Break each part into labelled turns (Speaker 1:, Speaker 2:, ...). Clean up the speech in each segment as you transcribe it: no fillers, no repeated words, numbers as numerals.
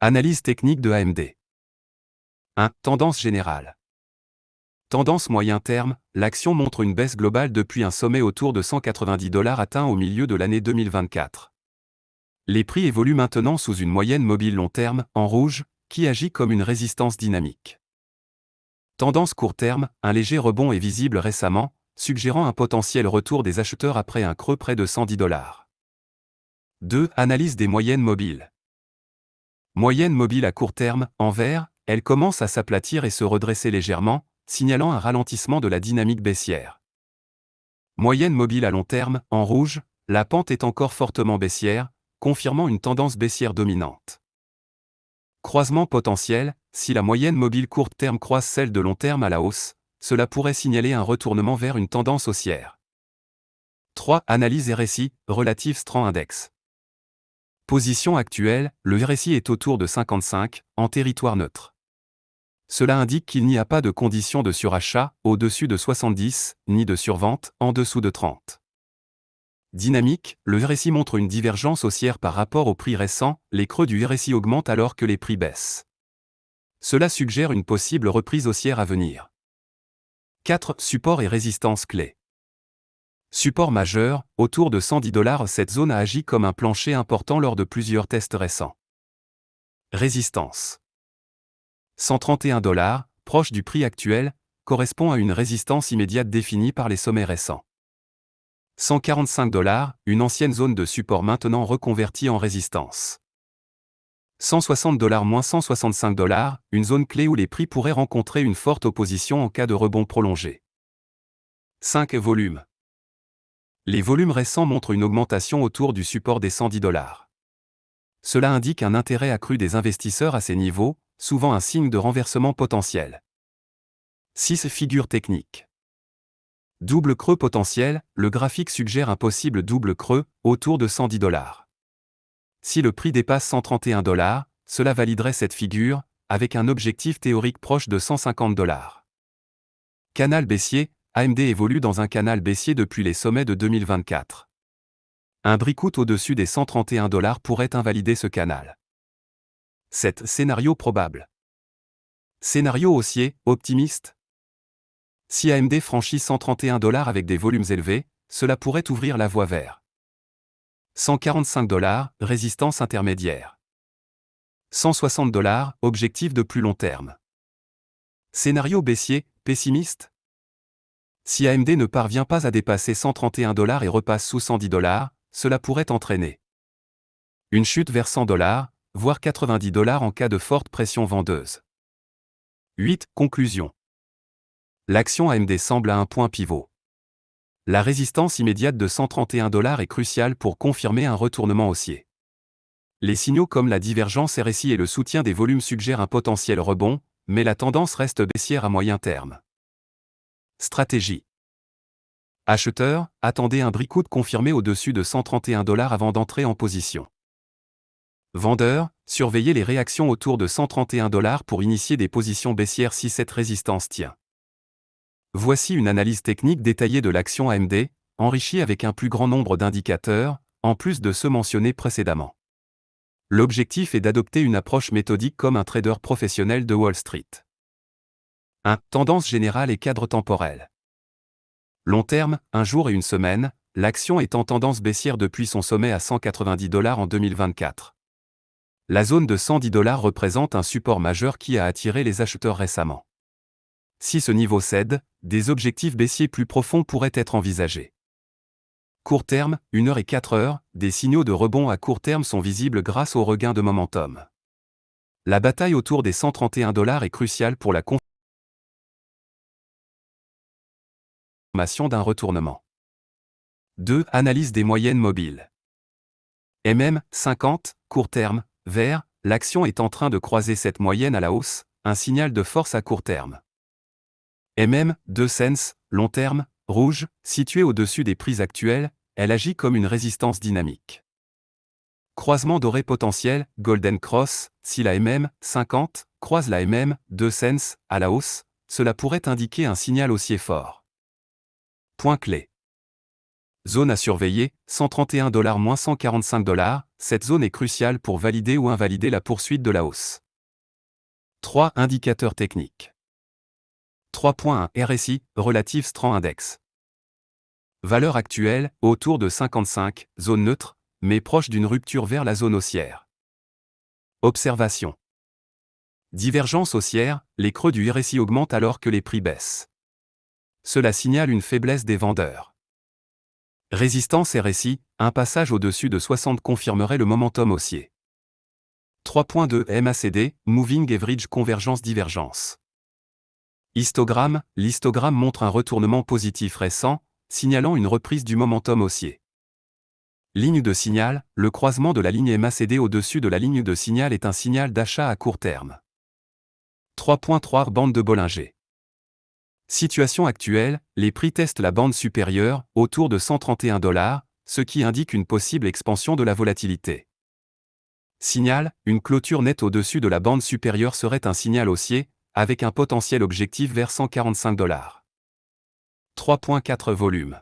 Speaker 1: Analyse technique de AMD. 1. Tendance générale. Tendance moyen terme, l'action montre une baisse globale depuis un sommet autour de $190 atteint au milieu de l'année 2024. Les prix évoluent maintenant sous une moyenne mobile long terme, en rouge, qui agit comme une résistance dynamique. Tendance court terme, un léger rebond est visible récemment, suggérant un potentiel retour des acheteurs après un creux près de $110. 2. Analyse des moyennes mobiles. Moyenne mobile à court terme, en vert, elle commence à s'aplatir et se redresser légèrement, signalant un ralentissement de la dynamique baissière. Moyenne mobile à long terme, en rouge, la pente est encore fortement baissière, confirmant une tendance baissière dominante. Croisement potentiel, si la moyenne mobile court terme croise celle de long terme à la hausse, cela pourrait signaler un retournement vers une tendance haussière. 3. Analyse RSI, relative Strand Index. Position actuelle, le RSI est autour de 55, en territoire neutre. Cela indique qu'il n'y a pas de condition de surachat, au-dessus de 70, ni de survente, en dessous de 30. Dynamique, le RSI montre une divergence haussière par rapport aux prix récents, les creux du RSI augmentent alors que les prix baissent. Cela suggère une possible reprise haussière à venir. 4. Support et résistance clés. Support majeur, autour de $110, cette zone a agi comme un plancher important lors de plusieurs tests récents. Résistance. $131, proche du prix actuel, correspond à une résistance immédiate définie par les sommets récents. $145, une ancienne zone de support maintenant reconvertie en résistance. $160 moins $165, une zone clé où les prix pourraient rencontrer une forte opposition en cas de rebond prolongé. 5. Volume. Les volumes récents montrent une augmentation autour du support des $110. Cela indique un intérêt accru des investisseurs à ces niveaux, souvent un signe de renversement potentiel. 6. Figure technique. Double creux potentiel, le graphique suggère un possible double creux, autour de $110. Si le prix dépasse $131, cela validerait cette figure, avec un objectif théorique proche de $150. Canal baissier, AMD évolue dans un canal baissier depuis les sommets de 2024. Un breakout au-dessus des $131 pourrait invalider ce canal. 7. Scénario probable. Scénario haussier, optimiste. Si AMD franchit $131 avec des volumes élevés, cela pourrait ouvrir la voie vers $145, résistance intermédiaire. $160, objectif de plus long terme. Scénario baissier, pessimiste. Si AMD ne parvient pas à dépasser $131 et repasse sous $110, cela pourrait entraîner une chute vers $100, voire $90 en cas de forte pression vendeuse. 8. Conclusion. L'action AMD semble à un point pivot. La résistance immédiate de $131 est cruciale pour confirmer un retournement haussier. Les signaux comme la divergence RSI et le soutien des volumes suggèrent un potentiel rebond, mais la tendance reste baissière à moyen terme. Stratégie. Acheteurs, attendez un breakout confirmé au-dessus de $131 avant d'entrer en position. Vendeurs, surveillez les réactions autour de $131 pour initier des positions baissières si cette résistance tient. Voici une analyse technique détaillée de l'action AMD, enrichie avec un plus grand nombre d'indicateurs, en plus de ceux mentionnés précédemment. L'objectif est d'adopter une approche méthodique comme un trader professionnel de Wall Street. 1. Tendance générale et cadre temporel. Long terme, un jour et une semaine, l'action est en tendance baissière depuis son sommet à $190 en 2024. La zone de $110 représente un support majeur qui a attiré les acheteurs récemment. Si ce niveau cède, des objectifs baissiers plus profonds pourraient être envisagés. Court terme, 1 heure et 4 heures, des signaux de rebond à court terme sont visibles grâce au regain de momentum. La bataille autour des $131 est cruciale pour la confirmation d'un retournement. 2. Analyse des moyennes mobiles. MM50, court terme, vert, l'action est en train de croiser cette moyenne à la hausse, un signal de force à court terme. MM2 long terme, rouge, située au-dessus des prix actuels, elle agit comme une résistance dynamique. Croisement doré potentiel, Golden Cross, si la MM50 croise la MM2 à la hausse, cela pourrait indiquer un signal haussier fort. Point clé. Zone à surveiller, $131 moins $145, cette zone est cruciale pour valider ou invalider la poursuite de la hausse. 3 indicateurs techniques. 3.1 RSI, Relative Strength Index. Valeur actuelle, autour de 55, zone neutre, mais proche d'une rupture vers la zone haussière. Observation. Divergence haussière, les creux du RSI augmentent alors que les prix baissent. Cela signale une faiblesse des vendeurs. Résistance RSI, un passage au-dessus de 60 confirmerait le momentum haussier. 3.2 MACD, Moving Average Convergence-Divergence. Histogramme, l'histogramme montre un retournement positif récent, signalant une reprise du momentum haussier. Ligne de signal, le croisement de la ligne MACD au-dessus de la ligne de signal est un signal d'achat à court terme. 3.3 Bande de Bollinger. Situation actuelle, les prix testent la bande supérieure, autour de 131 $, ce qui indique une possible expansion de la volatilité. Signal, une clôture nette au-dessus de la bande supérieure serait un signal haussier, avec un potentiel objectif vers 145 $. 3.4 Volume.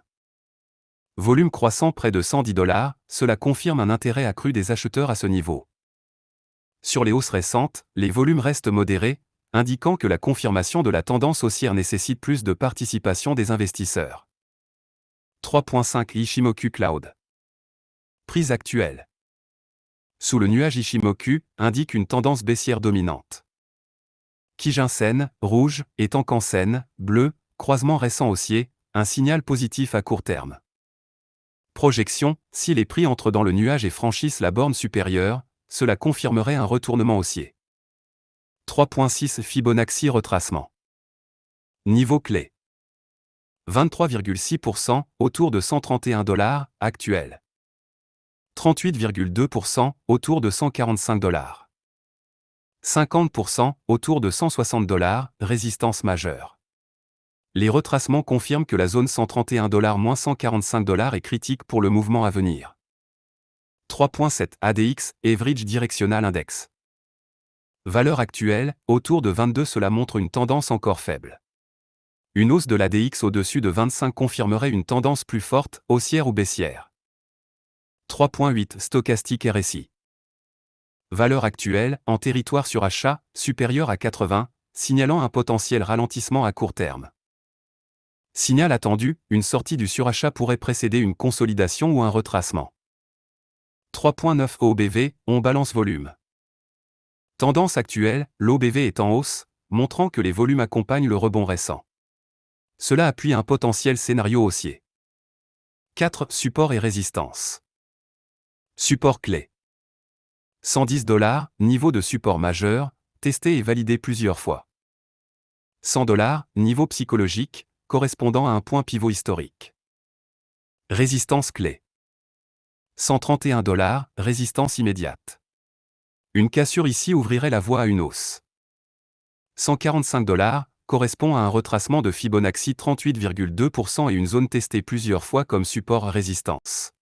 Speaker 1: Volume croissant près de 110 $, cela confirme un intérêt accru des acheteurs à ce niveau. Sur les hausses récentes, les volumes restent modérés, indiquant que la confirmation de la tendance haussière nécessite plus de participation des investisseurs. 3.5 Ichimoku Cloud. Prise actuelle. Sous le nuage Ichimoku, indique une tendance baissière dominante. Kijun-sen, rouge, et Tenkan-sen, bleu, croisement récent haussier, un signal positif à court terme. Projection, si les prix entrent dans le nuage et franchissent la borne supérieure, cela confirmerait un retournement haussier. 3.6 Fibonacci retracement. Niveau clé. 23,6%, autour de 131 $, actuel. 38,2%, autour de 145 $. 50%, autour de 160 $, résistance majeure. Les retracements confirment que la zone 131 $ - 145 $ est critique pour le mouvement à venir. 3.7 ADX, Average Directional Index. Valeur actuelle, autour de 22, cela montre une tendance encore faible. Une hausse de l'ADX au-dessus de 25 confirmerait une tendance plus forte, haussière ou baissière. 3.8 Stochastique RSI. Valeur actuelle, en territoire sur achat, supérieur à 80, signalant un potentiel ralentissement à court terme. Signal attendu, une sortie du surachat pourrait précéder une consolidation ou un retracement. 3.9 OBV, on balance volume. Tendance actuelle, l'OBV est en hausse, montrant que les volumes accompagnent le rebond récent. Cela appuie un potentiel scénario haussier. 4 Support et résistance. Support clé. 110 $, niveau de support majeur, testé et validé plusieurs fois. 100 $, niveau psychologique, correspondant à un point pivot historique. Résistance clé. 131 $, résistance immédiate. Une cassure ici ouvrirait la voie à une hausse. 145 $, correspond à un retracement de Fibonacci 38,2% et une zone testée plusieurs fois comme support-résistance.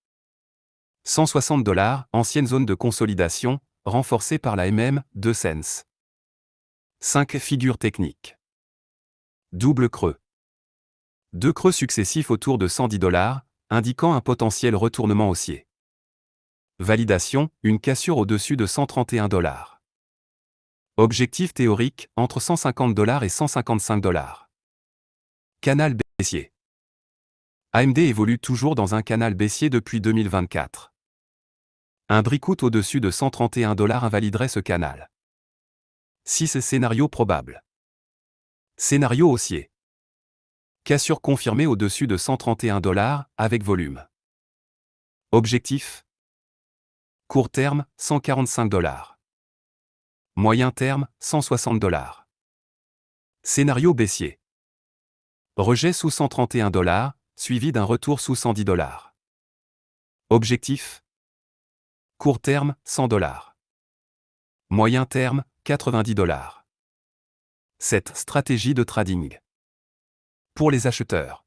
Speaker 1: 160 $, ancienne zone de consolidation, renforcée par la MM2 cents. 5 Figures techniques. Double creux. 2 creux successifs autour de 110 $, indiquant un potentiel retournement haussier. Validation, une cassure au-dessus de 131 $. Objectif théorique, entre 150 $ et 155 $. Canal baissier. AMD évolue toujours dans un canal baissier depuis 2024. Un breakout au-dessus de 131 $ invaliderait ce canal. 6 Scénario probable. Scénario haussier. Cassure confirmée au-dessus de 131 $, avec volume. Objectif. Court terme, 145 $. Moyen terme, 160 $. Scénario baissier. Rejet sous 131 $, suivi d'un retour sous 110 $. Objectif. Court terme, 100 $. Moyen terme, 90 $. 7 Stratégie de trading. Pour les acheteurs.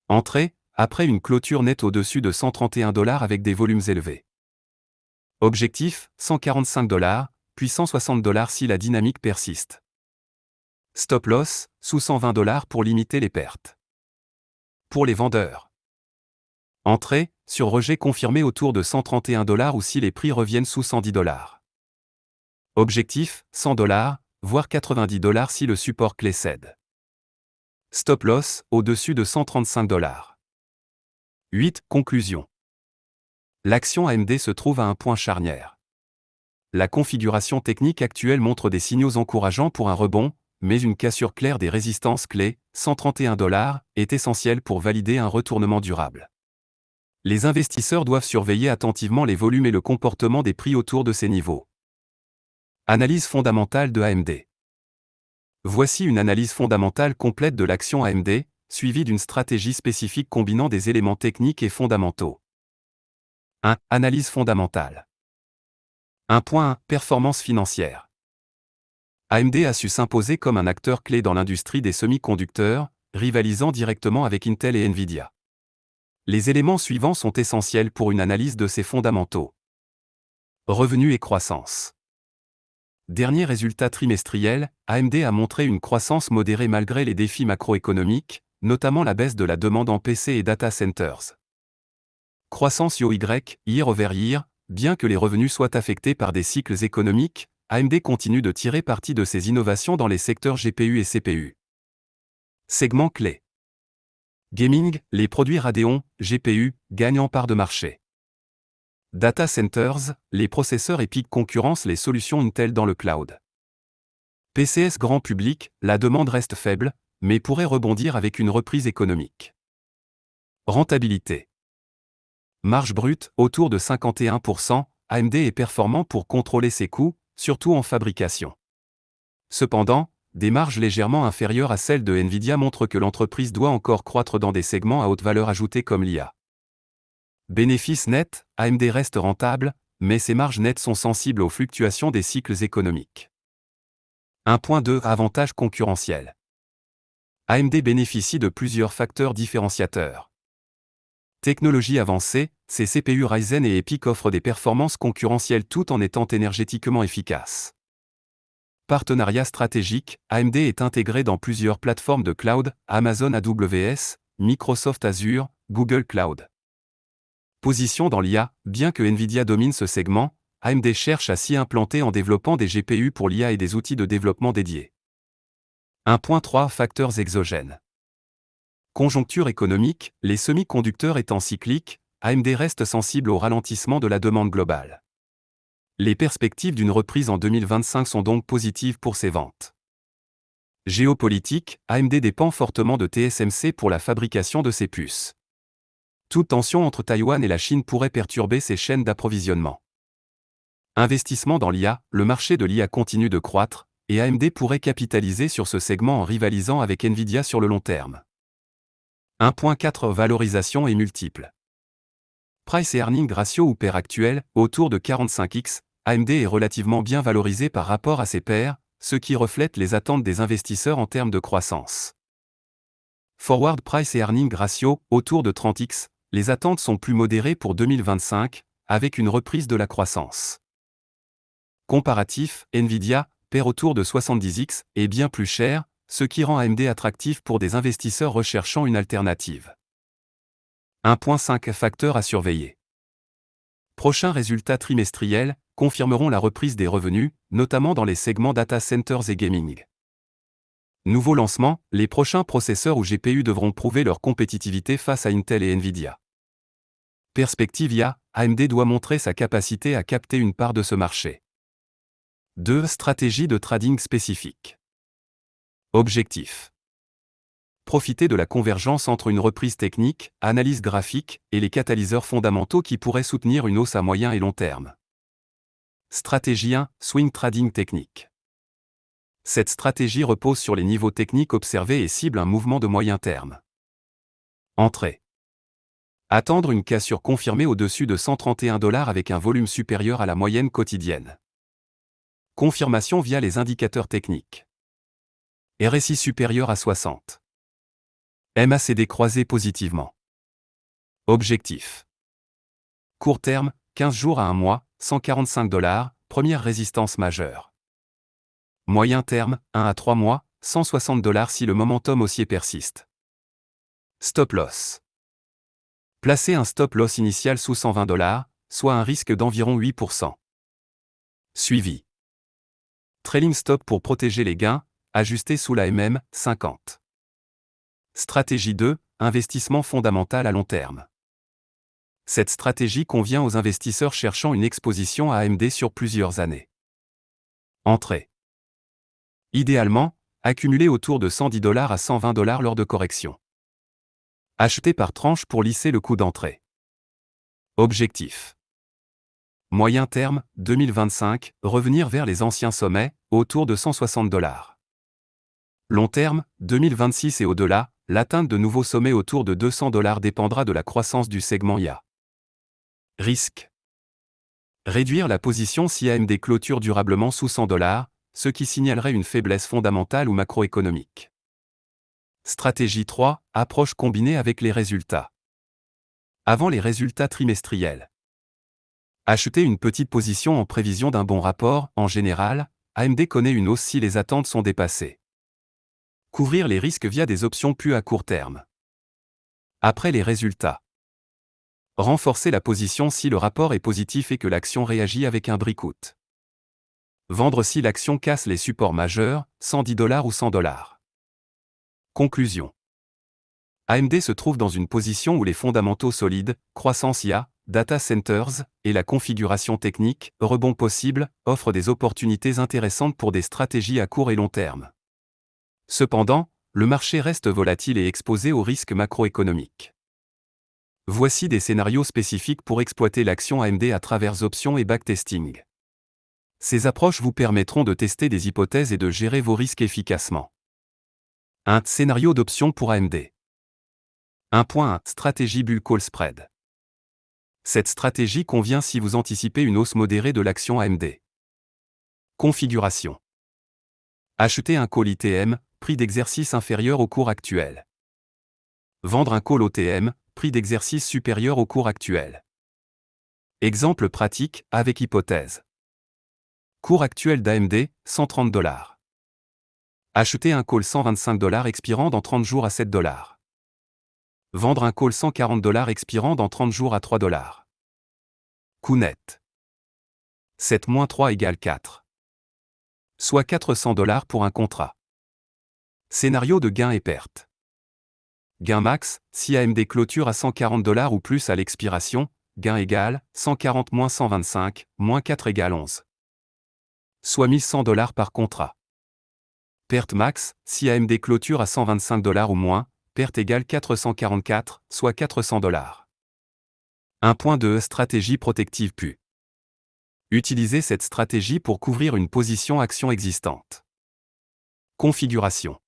Speaker 1: Entrée, après une clôture nette au-dessus de 131 $ avec des volumes élevés. Objectif, 145 $, puis 160 $ si la dynamique persiste. Stop loss, sous 120 $ pour limiter les pertes. Pour les vendeurs. Entrée, sur rejet confirmé autour de 131 $ ou si les prix reviennent sous 110 $. Objectif, 100 $, voire 90 $ si le support clé cède. Stop loss, au-dessus de 135 $. 8. Conclusion. L'action AMD se trouve à un point charnière. La configuration technique actuelle montre des signaux encourageants pour un rebond, mais une cassure claire des résistances clés, 131 $, est essentielle pour valider un retournement durable. Les investisseurs doivent surveiller attentivement les volumes et le comportement des prix autour de ces niveaux. Analyse fondamentale de AMD. Voici une analyse fondamentale complète de l'action AMD, suivie d'une stratégie spécifique combinant des éléments techniques et fondamentaux. 1. Analyse fondamentale. 1.1. Performance financière. AMD a su s'imposer comme un acteur clé dans l'industrie des semi-conducteurs, rivalisant directement avec Intel et Nvidia. Les éléments suivants sont essentiels pour une analyse de ces fondamentaux. Revenus et croissance. Dernier résultat trimestriel, AMD a montré une croissance modérée malgré les défis macroéconomiques, notamment la baisse de la demande en PC et data centers. Croissance year-over-year, bien que les revenus soient affectés par des cycles économiques, AMD continue de tirer parti de ses innovations dans les secteurs GPU et CPU. Segment clé. Gaming, les produits Radeon, GPU, gagnent en part de marché. Data centers, les processeurs EPYC concurrencent les solutions Intel dans le cloud. PCS grand public, la demande reste faible, mais pourrait rebondir avec une reprise économique. Rentabilité. Marge brute, autour de 51%, AMD est performant pour contrôler ses coûts, surtout en fabrication. Cependant, des marges légèrement inférieures à celles de Nvidia montrent que l'entreprise doit encore croître dans des segments à haute valeur ajoutée comme l'IA. Bénéfices nets, AMD reste rentable, mais ses marges nettes sont sensibles aux fluctuations des cycles économiques. 1.2. Avantages concurrentiels. AMD bénéficie de plusieurs facteurs différenciateurs. Technologie avancée, ses CPU Ryzen et EPYC offrent des performances concurrentielles tout en étant énergétiquement efficaces. Partenariat stratégique, AMD est intégré dans plusieurs plateformes de cloud, Amazon AWS, Microsoft Azure, Google Cloud. Position dans l'IA, bien que Nvidia domine ce segment, AMD cherche à s'y implanter en développant des GPU pour l'IA et des outils de développement dédiés. 1.3. Facteurs exogènes. Conjoncture économique, les semi-conducteurs étant cycliques, AMD reste sensible au ralentissement de la demande globale. Les perspectives d'une reprise en 2025 sont donc positives pour ses ventes. Géopolitique, AMD dépend fortement de TSMC pour la fabrication de ses puces. Toute tension entre Taïwan et la Chine pourrait perturber ses chaînes d'approvisionnement. Investissement dans l'IA, le marché de l'IA continue de croître, et AMD pourrait capitaliser sur ce segment en rivalisant avec Nvidia sur le long terme. 1.4. Valorisation et multiples. Price et earning ratio ou pair actuel, autour de 45x, AMD est relativement bien valorisé par rapport à ses pairs, ce qui reflète les attentes des investisseurs en termes de croissance. Forward price et earning ratio, autour de 30x, les attentes sont plus modérées pour 2025, avec une reprise de la croissance. Comparatif, Nvidia, pair autour de 70x, est bien plus cher, ce qui rend AMD attractif pour des investisseurs recherchant une alternative. 1.5. Facteurs à surveiller. Prochains résultats trimestriels confirmeront la reprise des revenus, notamment dans les segments data centers et gaming. Nouveau lancement, les prochains processeurs ou GPU devront prouver leur compétitivité face à Intel et Nvidia. Perspective IA, AMD doit montrer sa capacité à capter une part de ce marché. 2. Stratégie de trading spécifique. Objectif. Profiter de la convergence entre une reprise technique, analyse graphique, et les catalyseurs fondamentaux qui pourraient soutenir une hausse à moyen et long terme. Stratégie 1. Swing trading technique. Cette stratégie repose sur les niveaux techniques observés et cible un mouvement de moyen terme. Entrée. Attendre une cassure confirmée au-dessus de 131 $ avec un volume supérieur à la moyenne quotidienne. Confirmation via les indicateurs techniques. RSI supérieur à 60. MACD croisé positivement. Objectif. Court terme, 15 jours à 1 mois, 145 $, première résistance majeure. Moyen terme, 1 à 3 mois, 160 $ si le momentum haussier persiste. Stop loss. Placez un stop loss initial sous 120 $, soit un risque d'environ 8%. Suivi. Trailing stop pour protéger les gains, ajusté sous la MM50. Stratégie 2, investissement fondamental à long terme. Cette stratégie convient aux investisseurs cherchant une exposition à AMD sur plusieurs années. Entrée. Idéalement, accumuler autour de 110 $ à 120 $ lors de correction. Acheter par tranche pour lisser le coût d'entrée. Objectif. Moyen terme, 2025, revenir vers les anciens sommets, autour de 160 $. Long terme, 2026 et au-delà, l'atteinte de nouveaux sommets autour de 200 $ dépendra de la croissance du segment IA. Risque. Réduire la position si AMD clôture durablement sous 100 $, ce qui signalerait une faiblesse fondamentale ou macroéconomique. Stratégie 3, approche combinée avec les résultats. Avant les résultats trimestriels. Acheter une petite position en prévision d'un bon rapport, en général, AMD connaît une hausse si les attentes sont dépassées. Couvrir les risques via des options PU à court terme. Après les résultats. Renforcer la position si le rapport est positif et que l'action réagit avec un breakout. Vendre si l'action casse les supports majeurs, 110 $ ou 100 $. Conclusion. AMD se trouve dans une position où les fondamentaux solides, croissance IA, data centers, et la configuration technique, rebond possible, offrent des opportunités intéressantes pour des stratégies à court et long terme. Cependant, le marché reste volatile et exposé aux risques macroéconomiques. Voici des scénarios spécifiques pour exploiter l'action AMD à travers options et backtesting. Ces approches vous permettront de tester des hypothèses et de gérer vos risques efficacement. Un scénario d'option pour AMD. 1.1 Stratégie Bull Call Spread. Cette stratégie convient si vous anticipez une hausse modérée de l'action AMD. Configuration. Acheter un call ITM, prix d'exercice inférieur au cours actuel. Vendre un call OTM, prix d'exercice supérieur au cours actuel. Exemple pratique, avec hypothèse. Cours actuel d'AMD, 130 $. Acheter un call 125 $ expirant dans 30 jours à 7 $. Vendre un call 140 $ expirant dans 30 jours à 3 $. Coût net. 7 - 3 = 4. Soit 400 $ pour un contrat. Scénario de gain et perte. Gain max, si AMD clôture à 140 $ ou plus à l'expiration, gain égal, 140 - 125, - 4 = 11. Soit 1100 $ par contrat. Perte max, si AMD clôture à 125 $ ou moins, perte égale 444, soit 400 $. 1.2 Stratégie protective PU. Utilisez cette stratégie pour couvrir une position action existante. Configuration.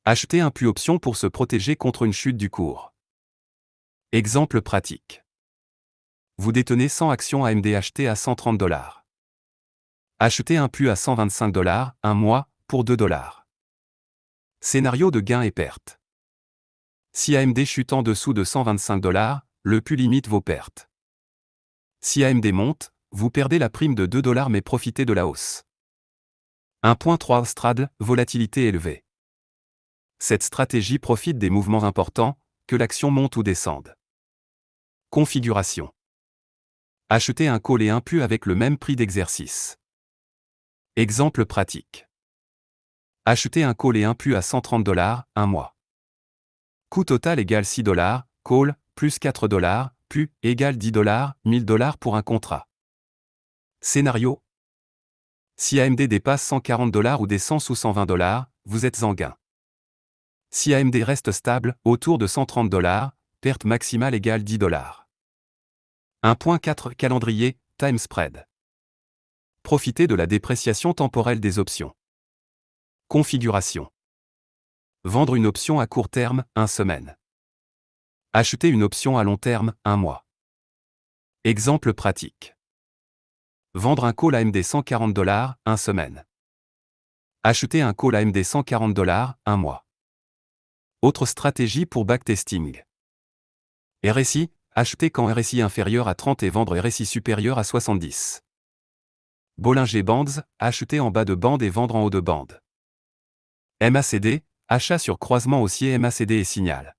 Speaker 1: Acheter un PU option pour se protéger contre une chute du cours. Exemple pratique. Vous détenez 100 actions AMD achetées à 130 $. Achetez un PU à 125 $, un mois, pour 2 $. Scénario de gain et perte. Si AMD chute en dessous de 125 $, le PU limite vos pertes. Si AMD monte, vous perdez la prime de 2 $ mais profitez de la hausse. 1.3 Straddle, volatilité élevée. Cette stratégie profite des mouvements importants, que l'action monte ou descende. Configuration. Acheter un call et un PU avec le même prix d'exercice. Exemple pratique. Acheter un call et un PU à 130 $, un mois. Coût total égale 6 $, call, plus 4 $, PU, égale 10 $, 1000 $ pour un contrat. Scénario. Si AMD dépasse 140 $ ou descend sous 120 $, vous êtes en gain. Si AMD reste stable, autour de 130 $, perte maximale égale 10 $. 1.4 Calendrier, time spread. Profitez de la dépréciation temporelle des options. Configuration. Vendre une option à court terme, 1 semaine. Acheter une option à long terme, 1 mois. Exemple pratique. Vendre un call AMD 140 $, 1 semaine. Acheter un call AMD 140 $, 1 mois. Autre stratégie pour backtesting. RSI, acheter quand RSI inférieur à 30 et vendre RSI supérieur à 70. Bollinger Bands, acheter en bas de bande et vendre en haut de bande. MACD, achat sur croisement haussier MACD et signal.